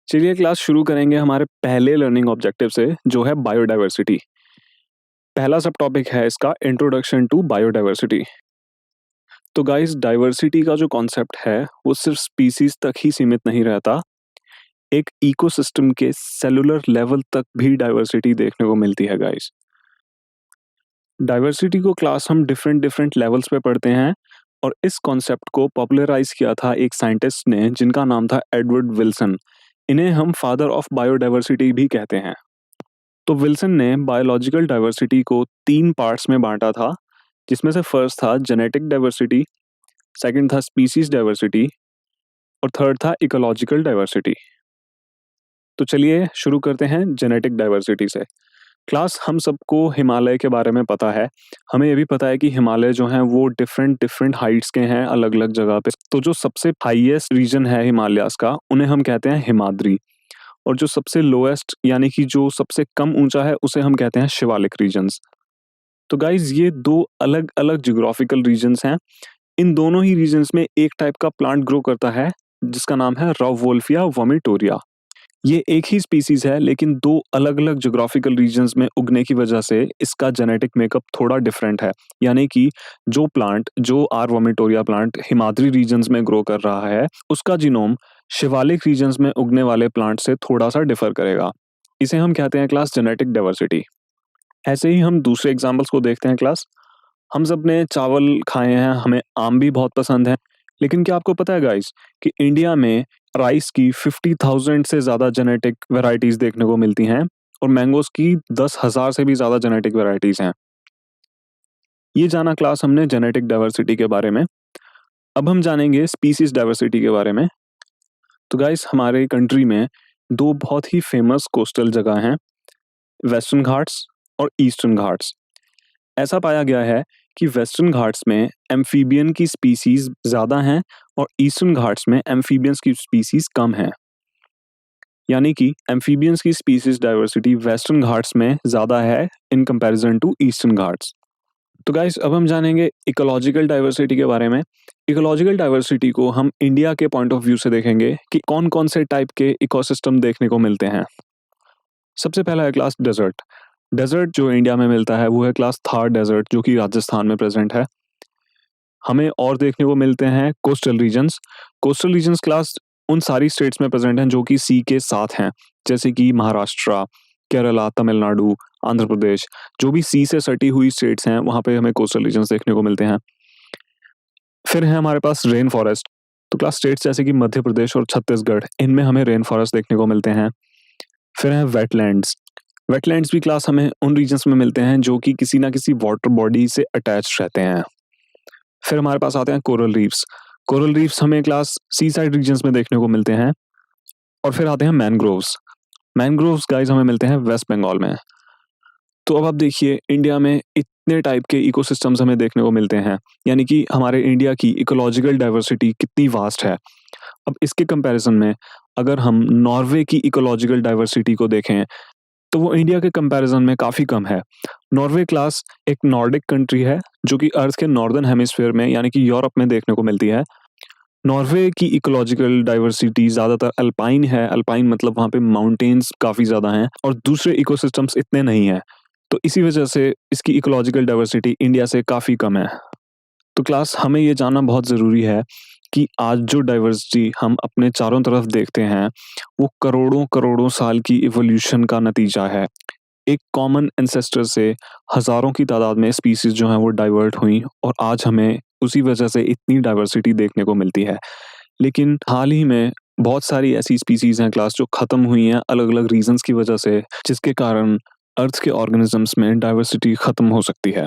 चलिए क्लास शुरू करेंगे हमारे पहले लर्निंग ऑब्जेक्टिव से, जो है बायोडाइवर्सिटी। पहला सब टॉपिक है इसका इंट्रोडक्शन टू बायोडाइवर्सिटी। तो गाइस, डाइवर्सिटी का जो कॉन्सेप्ट है वो सिर्फ स्पीसीज तक ही सीमित नहीं रहता। एक इकोसिस्टम के सेलुलर लेवल तक भी डाइवर्सिटी देखने को मिलती है गाइस। डाइवर्सिटी को क्लास हम डिफरेंट डिफरेंट लेवल्स पे पढ़ते हैं, और इस कॉन्सेप्ट को पॉपुलराइज किया था एक साइंटिस्ट ने जिनका नाम था एडवर्ड विल्सन। इन्हें हम फादर ऑफ बायोडाइवर्सिटी भी कहते हैं। तो विल्सन ने बायोलॉजिकल डाइवर्सिटी को 3 पार्ट्स में बांटा था, जिसमें से फर्स्ट था जेनेटिक डाइवर्सिटी, सेकंड था स्पीसीज डाइवर्सिटी, और थर्ड था इकोलॉजिकल डाइवर्सिटी। तो चलिए शुरू करते हैं जेनेटिक डाइवर्सिटी से। क्लास, हम सबको हिमालय के बारे में पता है। हमें ये भी पता है कि हिमालय जो हैं वो डिफरेंट डिफरेंट हाइट्स के हैं, अलग अलग जगह पे। तो जो सबसे हाईएस्ट रीजन है हिमालयास का, उन्हें हम कहते हैं हिमाद्री, और जो सबसे लोएस्ट यानी कि जो सबसे कम ऊंचा है उसे हम कहते हैं शिवालिक रीजन्स। तो गाइज, ये 2 अलग अलग जियोग्राफिकल रीजन्स हैं। इन दोनों ही रीजन्स में एक टाइप का प्लांट ग्रो करता है जिसका नाम है राउवोल्फिया वोमिटोरिया। ये एक ही स्पीसीज है, लेकिन 2 अलग अलग जियोग्राफिकल रीजन्स में उगने की वजह से इसका जेनेटिक मेकअप थोड़ा डिफरेंट है। यानी कि जो R vomitoria plant Himadri regions में ग्रो कर रहा है, उसका जीनोम शिवालिक रीजन्स में उगने वाले प्लांट से थोड़ा सा डिफर करेगा। इसे हम कहते हैं क्लास जेनेटिक डाइवर्सिटी। ऐसे ही हम दूसरे एग्जाम्पल्स को देखते हैं क्लास। हम सब ने चावल खाए हैं, हमें आम भी बहुत पसंद है, लेकिन क्या आपको पता है गाइस कि इंडिया में राइस की 50,000 से ज़्यादा जेनेटिक वैरायटीज़ देखने को मिलती हैं, और मैंगोज़ की 10,000 से भी ज़्यादा जेनेटिक वैरायटीज़ हैं। ये जाना क्लास हमने जेनेटिक डाइवर्सिटी के बारे में। अब हम जानेंगे स्पीसीज डाइवर्सिटी के बारे में। तो गाइस, हमारे कंट्री में 2 बहुत ही फेमस कोस्टल जगह हैं, वेस्टर्न घाट्स और ईस्टर्न घाट्स। ऐसा पाया गया है कि वेस्टर्न घाट्स में एम्फीबियन की स्पीसीज ज़्यादा हैं, और ईस्टर्न घाट्स में एम्फीबियंस की स्पीसीज कम हैं। यानी कि एम्फीबियंस की स्पीसीज डाइवर्सिटी वेस्टर्न घाट्स में ज़्यादा है in comparison to Eastern Ghats. तो गाइस, अब हम जानेंगे इकोलॉजिकल डाइवर्सिटी के बारे में। इकोलॉजिकल डाइवर्सिटी को हम इंडिया के पॉइंट ऑफ व्यू से देखेंगे कि कौन कौन से टाइप के इकोसिस्टम देखने को मिलते हैं। सबसे पहला है क्लास डेजर्ट। डेजर्ट जो इंडिया में मिलता है वो है क्लास थार डेजर्ट, जो कि राजस्थान में प्रेजेंट है। हमें और देखने को मिलते हैं coastal regions. Coastal regions class उन सारी स्टेट्स में प्रेजेंट हैं जो कि सी के साथ हैं, जैसे कि महाराष्ट्र, केरला, तमिलनाडु, आंध्र प्रदेश। जो भी सी से सटी हुई स्टेट्स हैं वहाँ पे हमें कोस्टल रीजन्स देखने को मिलते हैं। फिर है हमारे पास रेन फॉरेस्ट। तो क्लास स्टेट्स जैसे कि मध्य प्रदेश और छत्तीसगढ़, इनमें हमें रेन फॉरेस्ट देखने को मिलते हैं। फिर है वेटलैंड्स। वेटलैंड्स भी क्लास हमें उन रीजन्स में मिलते हैं जो कि किसी ना किसी वाटर बॉडी से अटैच रहते हैं। फिर हमारे पास आते हैं कोरल रीफ्स। कोरल रीफ्स हमें क्लास सी साइड रीजन्स में देखने को मिलते हैं। और फिर आते हैं मैनग्रोव्स। मैनग्रोव्स गाइस हमें मिलते हैं वेस्ट बंगाल में। तो अब आप देखिए, इंडिया में इतने टाइप के इकोसिस्टम्स हमें देखने को मिलते हैं, यानी कि हमारे इंडिया की इकोलॉजिकल डाइवर्सिटी कितनी वास्ट है। अब इसके कंपैरिजन में अगर हम नॉर्वे की इकोलॉजिकल डाइवर्सिटी को देखें, तो वो इंडिया के कंपैरिजन में काफ़ी कम है। नॉर्वे क्लास एक नॉर्डिक कंट्री है जो कि अर्थ के नॉर्दर्न हेमिस्फीयर में यानी कि यूरोप में देखने को मिलती है। नॉर्वे की इकोलॉजिकल डाइवर्सिटी ज़्यादातर अल्पाइन है। अल्पाइन मतलब वहाँ पे माउंटेन्स काफ़ी ज़्यादा हैं, और दूसरे इकोसिस्टम्स इतने नहीं हैं। तो इसी वजह से इसकी इकोलॉजिकल डाइवर्सिटी इंडिया से काफ़ी कम है। तो क्लास, हमें ये जानना बहुत ज़रूरी है कि आज जो डाइवर्सिटी हम अपने चारों तरफ देखते हैं वो करोड़ों करोड़ों साल की इवोल्यूशन का नतीजा है। एक कॉमन एंसेस्टर से हज़ारों की तादाद में स्पीसीज जो हैं वो डाइवर्ट हुई, और आज हमें उसी वजह से इतनी डाइवर्सिटी देखने को मिलती है। लेकिन हाल ही में बहुत सारी ऐसी स्पीसीज हैं क्लास जो ख़त्म हुई हैं अलग अलग रीजंस की वजह से, जिसके कारण अर्थ के ऑर्गेनिजम्स में डाइवर्सिटी ख़त्म हो सकती है।